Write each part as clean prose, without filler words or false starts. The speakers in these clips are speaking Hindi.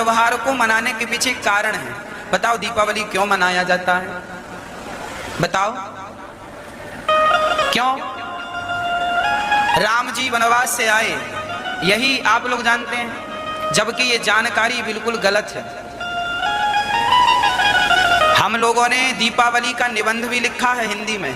त्योहार को मनाने के पीछे कारण है। बताओ दीपावली क्यों मनाया जाता है? बताओ क्यों? राम जी वनवास से आए, यही आप लोग जानते हैं, जबकि ये जानकारी बिल्कुल गलत है। हम लोगों ने दीपावली का निबंध भी लिखा है हिंदी में,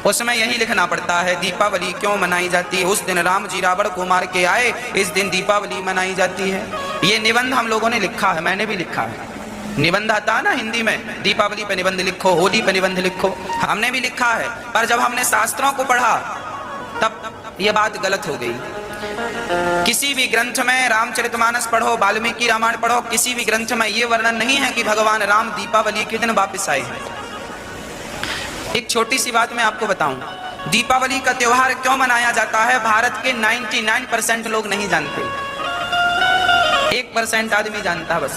उसमें यही लिखना पड़ता है दीपावली क्यों मनाई जाती है। उस दिन राम जी रावण को मार के आए, इस दिन दीपावली मनाई जाती है। ये निबंध हम लोगों ने लिखा है, मैंने भी लिखा है। निबंध आता है ना हिंदी में, दीपावली पे निबंध लिखो, होली पे निबंध लिखो, हमने भी लिखा है। पर जब हमने शास्त्रों को पढ़ा तब ये बात गलत हो गई। किसी भी ग्रंथ में रामचरितमानस पढ़ो, वाल्मीकि रामायण पढ़ो, किसी भी ग्रंथ में ये वर्णन नहीं है कि भगवान राम दीपावली के दिन वापस आए हैं। एक छोटी सी बात मैं आपको बताऊं, दीपावली का त्योहार क्यों मनाया जाता है, भारत के 99% लोग नहीं जानते, 1% आदमी जानता है बस।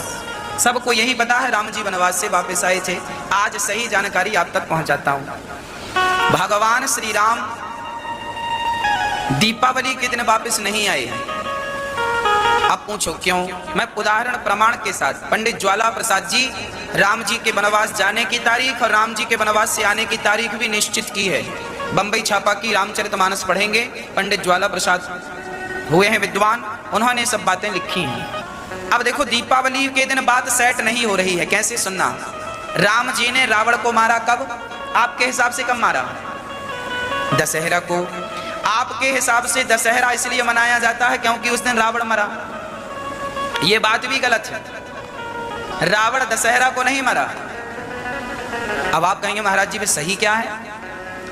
सबको यही पता है राम जी वनवास से वापस आए थे। आज सही जानकारी आप तक पहुंचाता हूं। भगवान श्री राम दीपावली के दिन वापस नहीं आए। अब पूछो क्यों? मैं उदाहरण प्रमाण के साथ, पंडित ज्वाला प्रसाद जी राम जी के वनवास जाने की तारीख और राम जी के वनवास से आने की तारीख भी निश्चित की है। बंबई छापा की रामचरितमानस पढ़ेंगे, पंडित ज्वाला प्रसाद हुए हैं विद्वान, उन्होंने सब बातें लिखी हैं। अब देखो दीपावली के दिन बात सेट नहीं हो रही है। कैसे? सुनना, राम जी ने रावण को मारा कब? आपके हिसाब से कब मारा? दशहरा को। आपके हिसाब से दशहरा इसलिए मनाया जाता है क्योंकि उस दिन रावण मरा। ये बात भी गलत है, रावण दशहरा को नहीं मरा। अब आप कहेंगे महाराज जी वे सही क्या है?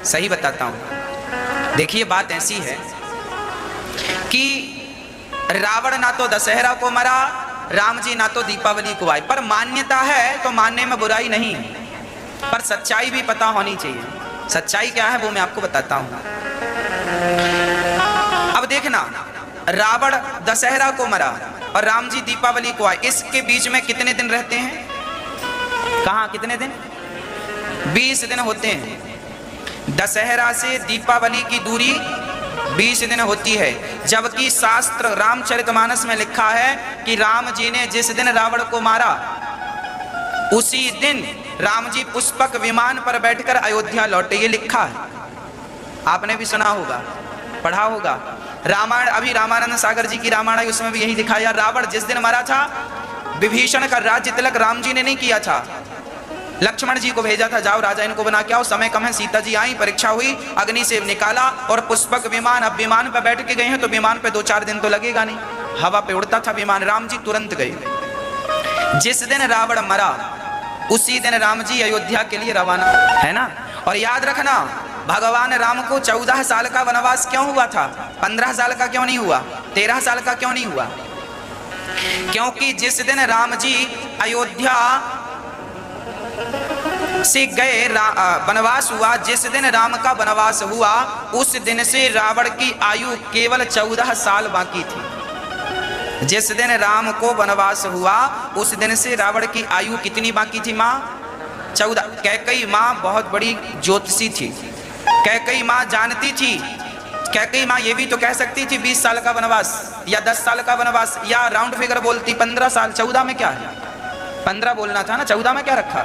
सही बताता हूं। देखिए बात ऐसी है कि रावण ना तो दशहरा को मरा, राम जी ना तो दीपावली को आए। पर मान्यता है तो मानने में बुराई नहीं, पर सच्चाई भी पता होनी चाहिए। सच्चाई क्या है वो मैं आपको बताता हूं। अब देखना, रावण दशहरा को मरा और राम जी दीपावली को आए, इसके बीच में कितने दिन रहते हैं? कहां कितने दिन? 20 दिन होते हैं। दशहरा से दीपावली की दूरी 20 दिन होती है। जबकि शास्त्र रामचरितमानस में लिखा है कि राम जी ने जिस दिन रावण को मारा उसी दिन राम जी पुष्पक विमान पर बैठकर अयोध्या लौटे। ये लिखा है, आपने भी सुना होगा, पढ़ा होगा। रामायण, अभी रामानंद सागर जी की रामायण है, उसमें भी यही दिखाया। रावण जिस दिन मरा था, विभीषण का राज्य तिलक राम जी ने नहीं किया था, लक्ष्मण जी को भेजा था, जाओ राजा इनको बना के आओ, समय कम है। सीता जी आई, परीक्षा हुई, अग्नि से निकाला और पुष्पक विमान। अब विमान पे बैठ के गए हैं तो विमान पे 2-4 दिन तो लगेगा नहीं, हवा पे उड़ता था विमान। राम जी तुरंत गए। जिस दिन रावण मरा उसी दिन राम जी अयोध्या के लिए रवाना, है ना। और याद रखना, भगवान राम को 14 साल का वनवास क्यों हुआ था? 15 साल का क्यों नहीं हुआ? 13 साल का क्यों नहीं हुआ? क्योंकि जिस दिन राम जी अयोध्या से गए, वनवास हुआ, जिस दिन राम का वनवास हुआ उस दिन से रावण की आयु केवल 14 साल बाकी थी। जिस दिन राम को वनवास हुआ उस दिन से रावण की आयु कितनी बाकी थी माँ? 14। कैकई माँ बहुत बड़ी ज्योतिषी थी, कैकई माँ जानती थी। कैकई माँ ये भी तो कह सकती थी 20 साल का वनवास या 10 साल का वनवास, या राउंड फिगर बोलती 15 साल। 14 में क्या है? 15 बोलना था ना, 14 में क्या रखा?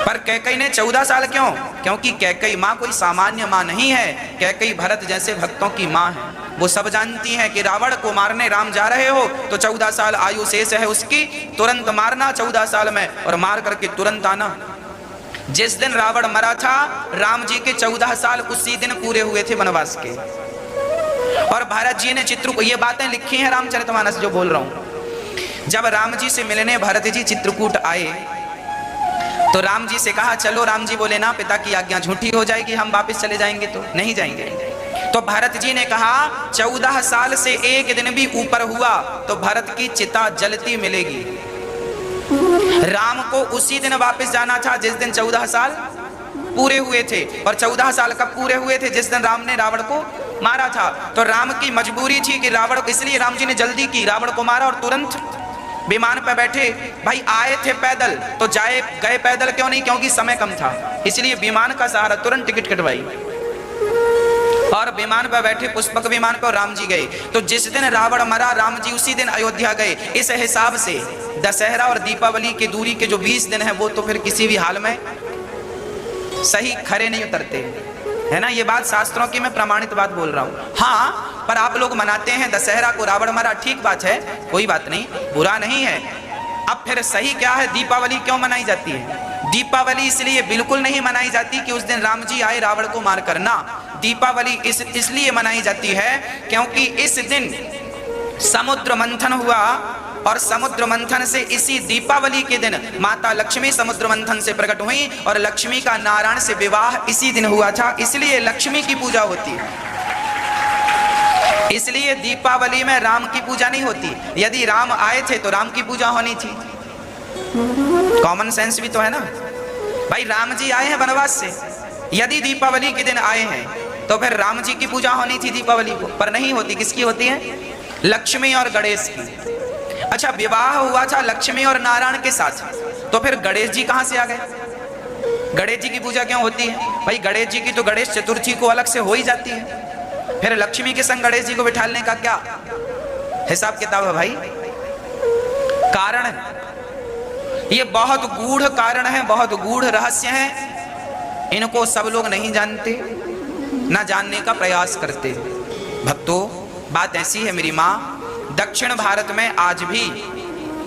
पर कैकई ने 14 साल क्यों? क्योंकि कैकई माँ कोई सामान्य माँ नहीं है। कैकई भरत जैसे भक्तों की माँ है। वो सब जानती हैं कि रावण को मारने राम जा रहे हो तो 14 साल आयु शेष है उसकी, तुरंत मारना 14 साल में और मार करके तुरंत आना। जिस दिन रावण मरा था राम जी के 14 साल उसी दिन पूरे हुए थे वनवास के। और भरत जी ने चित्रकूट, ये बातें लिखी हैं रामचरितमानस जो बोल रहा हूं। जब राम जी से मिलने भरत जी चित्रकूट आए तो राम जी से कहा चलो। राम जी बोले ना, पिता की आज्ञा झूठी हो जाएगी, हम वापस चले जाएंगे तो नहीं जाएंगे। तो भरत जी ने कहा 14 साल से एक दिन भी ऊपर हुआ तो भरत की चिता जलती मिलेगी। राम को उसी दिन वापस जाना था जिस दिन 14 साल पूरे हुए थे। और 14 साल कब पूरे हुए थे? जिस दिन राम ने रावण को मारा था। तो राम की मजबूरी थी कि रावण, इसलिए राम जी ने जल्दी की, रावण को मारा और तुरंत विमान पर बैठे। भाई आए थे पैदल तो गए पैदल क्यों नहीं? क्योंकि समय कम था, इसलिए विमान का सहारा, तुरंत टिकट कटवाई। और विमान पर बैठे, पुष्पक विमान पर राम जी गए। तो जिस दिन रावण मरा, राम जी उसी दिन अयोध्या गए। इस हिसाब से दशहरा और दीपावली की दूरी के जो 20 दिन है वो तो फिर किसी भी हाल में सही खरे नहीं उतरते, है ना। ये बात शास्त्रों की मैं प्रमाणित बात बोल रहा हूँ। हाँ, पर आप लोग मनाते हैं दशहरा को, रावण मरा, ठीक बात है, कोई बात नहीं, बुरा नहीं है। अब फिर सही क्या है, दीपावली क्यों मनाई जाती है? दीपावली इसलिए बिल्कुल नहीं मनाई जाती कि उस दिन राम जी आए रावण को मार करना। दीपावली इसलिए मनाई जाती है क्योंकि इस दिन समुद्र मंथन हुआ, और समुद्र मंथन से इसी दीपावली के दिन माता लक्ष्मी समुद्र मंथन से प्रकट हुई, और लक्ष्मी का नारायण से विवाह इसी दिन हुआ था, इसलिए लक्ष्मी की पूजा होती है। इसलिए दीपावली में राम की पूजा नहीं होती। यदि राम आए थे तो राम की पूजा होनी थी। कॉमन सेंस भी तो है ना भाई। राम जी आए हैं वनवास से, यदि दीपावली के दिन आए हैं तो फिर राम जी की पूजा होनी थी दीपावली को, पर नहीं होती। किसकी होती है? लक्ष्मी और गणेश की। अच्छा, विवाह हुआ था लक्ष्मी और नारायण के साथ, तो फिर गणेश जी कहां से आ गए? गणेश जी की पूजा क्यों होती है भाई? गणेश जी की तो गणेश चतुर्थी को अलग से हो ही जाती है, फिर लक्ष्मी के संग गणेश जी को बिठाने का क्या हिसाब किताब है भाई? कारण है ये, बहुत गूढ़ कारण है, बहुत गूढ़ रहस्य है। इनको सब लोग नहीं जानते, ना जानने का प्रयास करते। भक्तों, बात ऐसी है मेरी माँ, दक्षिण भारत में आज भी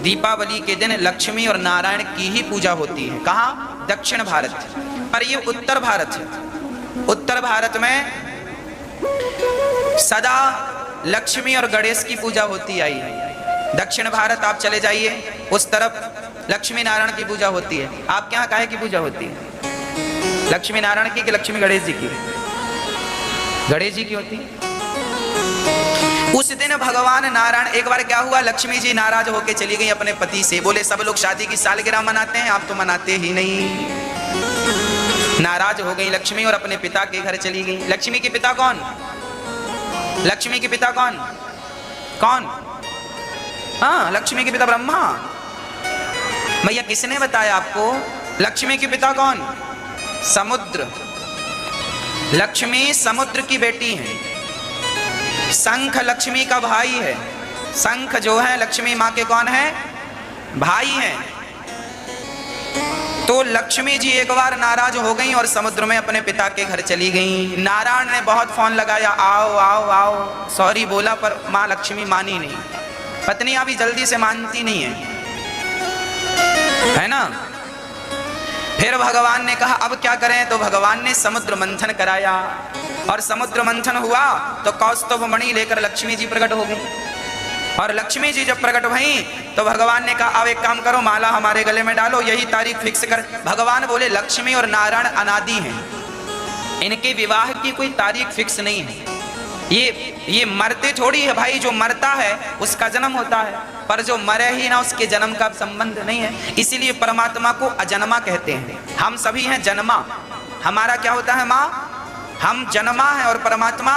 दीपावली के दिन लक्ष्मी और नारायण की ही पूजा होती है। कहाँ? दक्षिण भारत। पर ये उत्तर भारत है। उत्तर भारत में सदा लक्ष्मी और गणेश की पूजा होती आई है। दक्षिण भारत आप चले जाइए, उस तरफ लक्ष्मी नारायण की पूजा होती है। आपके यहाँ काहे की पूजा होती है? लक्ष्मी नारायण की कि लक्ष्मी गणेश जी की? गणेश जी की होती है। उस दिन भगवान नारायण, एक बार क्या हुआ, लक्ष्मी जी नाराज होकर चली गई अपने पति से। बोले सब लोग शादी की सालगिरह मनाते हैं, आप तो मनाते ही नहीं। नाराज हो गई लक्ष्मी और अपने पिता के घर चली गई। लक्ष्मी के पिता कौन? लक्ष्मी के पिता कौन? कौन? हाँ, लक्ष्मी के पिता ब्रह्मा। भैया किसने बताया आपको? लक्ष्मी के पिता कौन? समुद्र। लक्ष्मी समुद्र की बेटी है। शंख लक्ष्मी का भाई है। शंख जो है लक्ष्मी माँ के कौन है? भाई हैं। तो लक्ष्मी जी एक बार नाराज हो गई और समुद्र में अपने पिता के घर चली गई। नारायण ने बहुत फोन लगाया, आओ आओ आओ, सॉरी बोला, पर माँ लक्ष्मी मानी नहीं। पत्नियां भी जल्दी से मानती नहीं है ना। फिर भगवान ने कहा अब क्या करें, तो भगवान ने समुद्र मंथन कराया, और समुद्र मंथन हुआ तो कौस्तुभ मणि लेकर लक्ष्मी जी प्रकट हो गई। और लक्ष्मी जी जब प्रकट हुई तो भगवान ने कहा अब एक काम करो, माला हमारे गले में डालो, यही तारीख फिक्स कर। भगवान बोले लक्ष्मी और नारायण अनादि हैं, इनके विवाह की कोई तारीख फिक्स नहीं है। ये मरते थोड़ी है भाई, जो मरता है उसका जन्म होता है, पर जो मरे ही ना उसके जन्म का संबंध नहीं है। इसीलिए परमात्मा को अजन्मा कहते हैं। हम सभी हैं जन्मा। हमारा क्या होता है माँ? हम जन्मा है और परमात्मा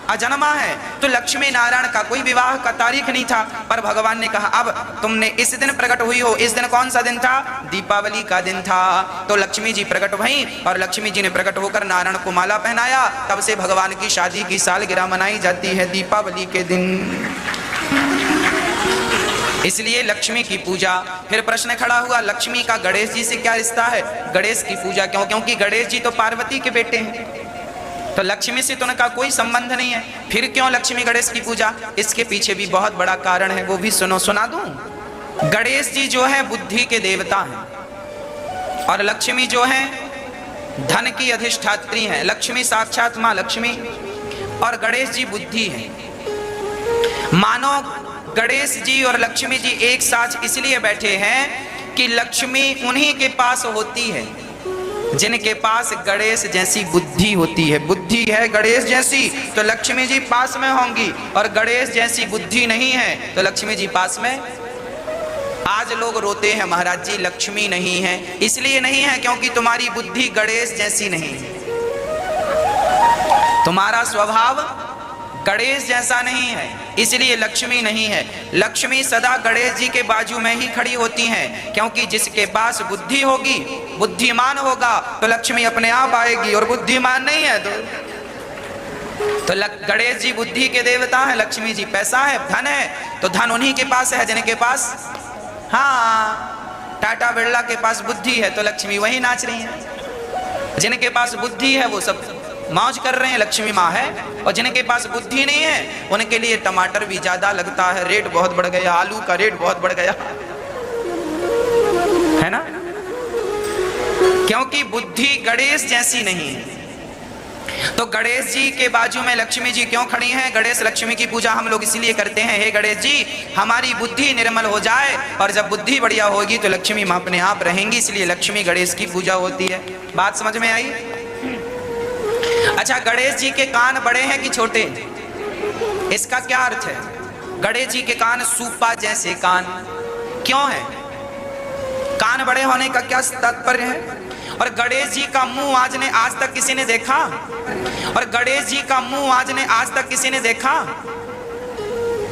अजन्मा है। तो लक्ष्मी नारायण का कोई विवाह का तारीख नहीं था, पर भगवान ने कहा अब तुमने इस दिन प्रकट हुई हो। इस दिन कौन सा दिन था? दीपावली का दिन था। तो लक्ष्मी जी प्रकट हुई और लक्ष्मी जी ने प्रकट होकर नारायण को माला पहनाया। तब से भगवान की शादी की सालगिरह मनाई जाती है दीपावली के दिन। इसलिए लक्ष्मी की पूजा। फिर प्रश्न खड़ा हुआ लक्ष्मी का गणेश जी से क्या रिश्ता है? गणेश की पूजा क्यों? क्योंकि गणेश जी तो पार्वती के बेटे हैं, तो लक्ष्मी से तो उनका कोई संबंध नहीं है। फिर क्यों लक्ष्मी गणेश की पूजा? इसके पीछे भी बहुत बड़ा कारण है, वो भी सुना दूं। गणेश जी जो है बुद्धि के देवता हैं, और लक्ष्मी जो है धन की अधिष्ठात्री हैं। लक्ष्मी साक्षात माँ लक्ष्मी और गणेश जी बुद्धि हैं। मानो गणेश जी और लक्ष्मी जी एक साथ इसलिए बैठे हैं कि लक्ष्मी उन्हीं के पास होती है जिनके पास गणेश जैसी बुद्धि होती है। बुद्धि है गणेश जैसी तो लक्ष्मी जी पास में होंगी, और गणेश जैसी बुद्धि नहीं है तो लक्ष्मी जी पास में। आज लोग रोते हैं महाराज जी लक्ष्मी नहीं है। इसलिए नहीं है क्योंकि तुम्हारी बुद्धि गणेश जैसी नहीं है, तुम्हारा स्वभाव गणेश जैसा नहीं है, इसलिए लक्ष्मी नहीं है। लक्ष्मी सदा गणेश जी के बाजू में ही खड़ी होती हैं, क्योंकि जिसके पास बुद्धि होगी, बुद्धिमान होगा, तो लक्ष्मी अपने आप आएगी, और बुद्धिमान नहीं है तो तो गणेश जी बुद्धि के देवता हैं, लक्ष्मी जी पैसा है, धन है, तो धन उन्हीं के पास है जिनके पास, हाँ, टाटा बिरला के पास बुद्धि है तो लक्ष्मी वही नाच रही है। जिनके पास बुद्धि है वो सब मौज कर रहे हैं, लक्ष्मी माँ है। और जिनके पास बुद्धि नहीं है उनके लिए टमाटर भी ज्यादा लगता है, रेट बहुत बढ़ गया, आलू का रेट बहुत बढ़ गया है ना, क्योंकि बुद्धि गणेश जैसी नहीं है। तो गणेश जी के बाजू में लक्ष्मी जी क्यों खड़ी हैं? गणेश लक्ष्मी की पूजा हम लोग इसलिए करते हैं, हे गणेश जी हमारी बुद्धि निर्मल हो जाए, और जब बुद्धि बढ़िया होगी तो लक्ष्मी माँ अपने आप रहेंगी, इसलिए लक्ष्मी गणेश की पूजा होती है। बात समझ में आई? अच्छा, गणेश जी के कान बड़े हैं कि छोटे? इसका क्या अर्थ है? गणेश जी के कान सूपा जैसे कान क्यों है? कान बड़े होने का क्या तात्पर्य है? और गणेश जी का मुंह आज तक किसी ने देखा? और गणेश जी का मुंह आज तक किसी ने देखा?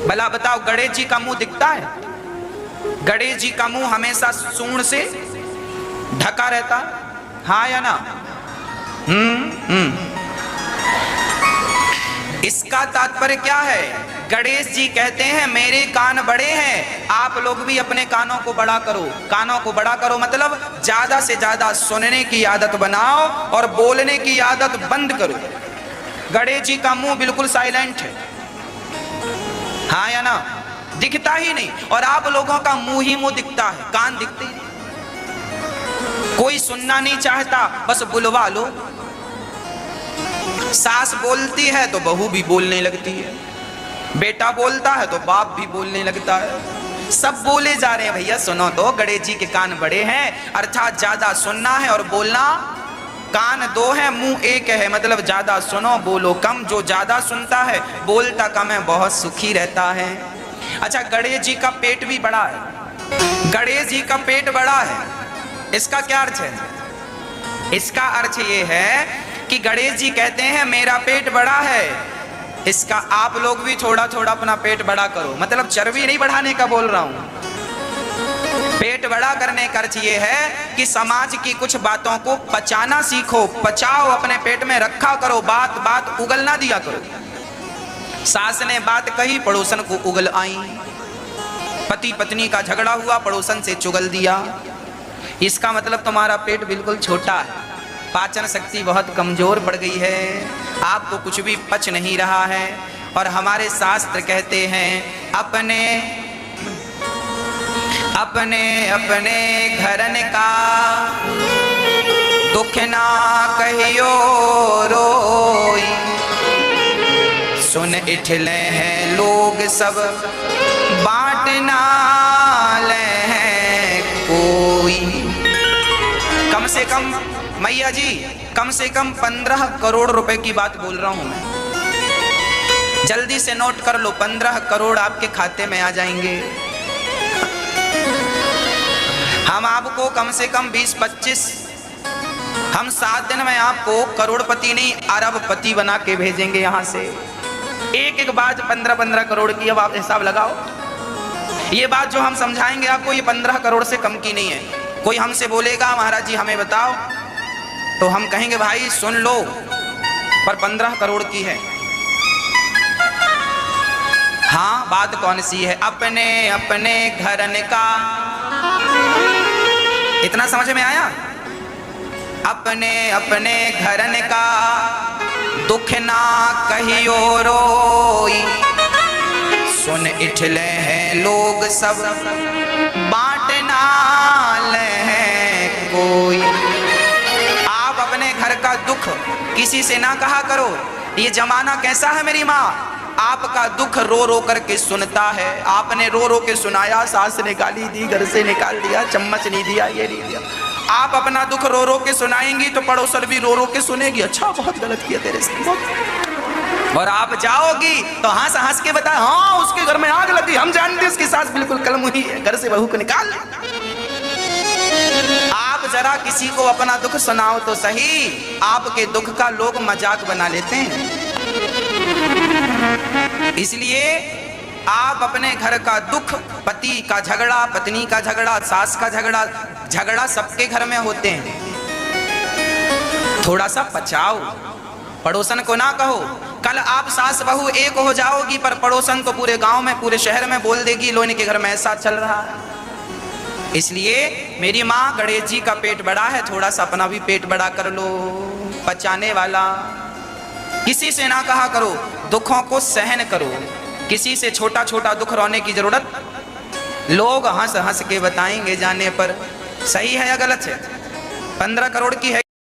भला बताओ, गणेश जी का मुंह दिखता है? गणेश जी का मुंह हमेशा सूंड से ढका रहता, हाँ या ना? इसका तात्पर्य क्या है? गणेश जी कहते हैं मेरे कान बड़े हैं, आप लोग भी अपने कानों को बड़ा करो। कानों को बड़ा करो मतलब ज्यादा से ज्यादा सुनने की आदत बनाओ और बोलने की आदत बंद करो। गणेश जी का मुंह बिल्कुल साइलेंट है, हाँ या ना? दिखता ही नहीं। और आप लोगों का मुंह ही मुंह दिखता है, कान दिखते ही नहीं। कोई सुनना नहीं चाहता, बस बुलवा लो। सास बोलती है तो बहू भी बोलने लगती है, बेटा बोलता है तो बाप भी बोलने लगता है, सब बोले जा रहे हैं। भैया सुनो तो, गणेश जी के कान बड़े हैं अर्थात ज्यादा सुनना है और बोलना। कान दो है, मुंह एक है, मतलब ज्यादा सुनो बोलो कम। जो ज्यादा सुनता है बोलता कम है, बहुत सुखी रहता है। अच्छा, गणेश जी का पेट भी बड़ा है। गणेश जी का पेट बड़ा है, इसका क्या अर्थ है? इसका अर्थ ये है कि गणेश जी कहते हैं मेरा पेट बड़ा है, इसका आप लोग भी थोड़ा थोड़ा अपना पेट बड़ा करो। मतलब चर्बी नहीं बढ़ाने का बोल रहा हूं, पेट बड़ा करने का अर्थ ये है कि समाज की कुछ बातों को पचाना सीखो, पचाओ, अपने पेट में रखा करो, बात बात उगल ना दिया करो। सास ने बात कही, पड़ोसन को उगल आई। पति पत्नी का झगड़ा हुआ, पड़ोसन से चुगल दिया। इसका मतलब तुम्हारा पेट बिल्कुल छोटा है, पाचन शक्ति बहुत कमजोर पड़ गई है, आपको कुछ भी पच नहीं रहा है। और हमारे शास्त्र कहते हैं अपने अपने अपने घरन का दुख ना कहियो रोई, सुन इठले हैं लोग सब बांट ना ले हैं कोई। कम से कम मैया जी, कम से कम 15 करोड़ रुपए की बात बोल रहा हूं मैं, जल्दी से नोट कर लो, 15 करोड़ आपके खाते में आ जाएंगे। हम आपको कम से कम 20-25, हम 7 दिन में आपको करोड़पति नहीं अरबपति बना के भेजेंगे यहां से। एक एक बात 15-15 करोड़ की, अब आप हिसाब लगाओ। ये बात जो हम समझाएंगे आपको, ये 15 करोड़ से कम की नहीं है। कोई हमसे बोलेगा महाराज जी हमें बताओ, तो हम कहेंगे भाई सुन लो, पर 15 करोड़ की है। हाँ, बात कौन सी है? अपने अपने घरन का, इतना समझ में आया? अपने अपने घरन का दुख ना कहियो रोई, सुन इठले हैं लोग सब बांट ना ले हैं कोई। आप अपने घर का दुख किसी से ना कहा करो। ये जमाना कैसा है मेरी माँ, आपका दुख रो रो करके सुनता है। आपने रो रो के सुनाया, सास ने गाली दी, घर से निकाल दिया, चम्मच नहीं दिया, ये नहीं दिया। आप अपना दुख रो रो के सुनाएंगी तो पड़ोसन भी रो रो के सुनेगी, अच्छा बहुत गलत किया तेरे से। और आप जाओगी तो हंस हंस के बताए, हाँ उसके घर में आग लगी, हम जानते उसकी सास बिल्कुल कलमुही है, घर से बहू को निकाल। आप जरा किसी को अपना दुख सुनाओ तो सही, आपके दुख का लोग मजाक बना लेते हैं। इसलिए आप अपने घर का दुख, पति का झगड़ा, पत्नी का झगड़ा, सास का झगड़ा, झगड़ा सबके घर में होते हैं, थोड़ा सा पचाओ। पड़ोसन को ना कहो, कल आप सास बहू एक हो जाओगी, पर पड़ोसन तो पूरे गांव में, पूरे शहर में बोल देगी लो इनके घर में ऐसा चल रहा है। इसलिए मेरी माँ, गणेश जी का पेट बड़ा है, थोड़ा सा अपना भी पेट बड़ा कर लो, पचाने वाला। किसी से ना कहा करो, दुखों को सहन करो, किसी से छोटा छोटा दुख रोने की जरूरत। लोग हंस हंस के बताएंगे जाने पर, सही है या गलत है। 15 करोड़ की है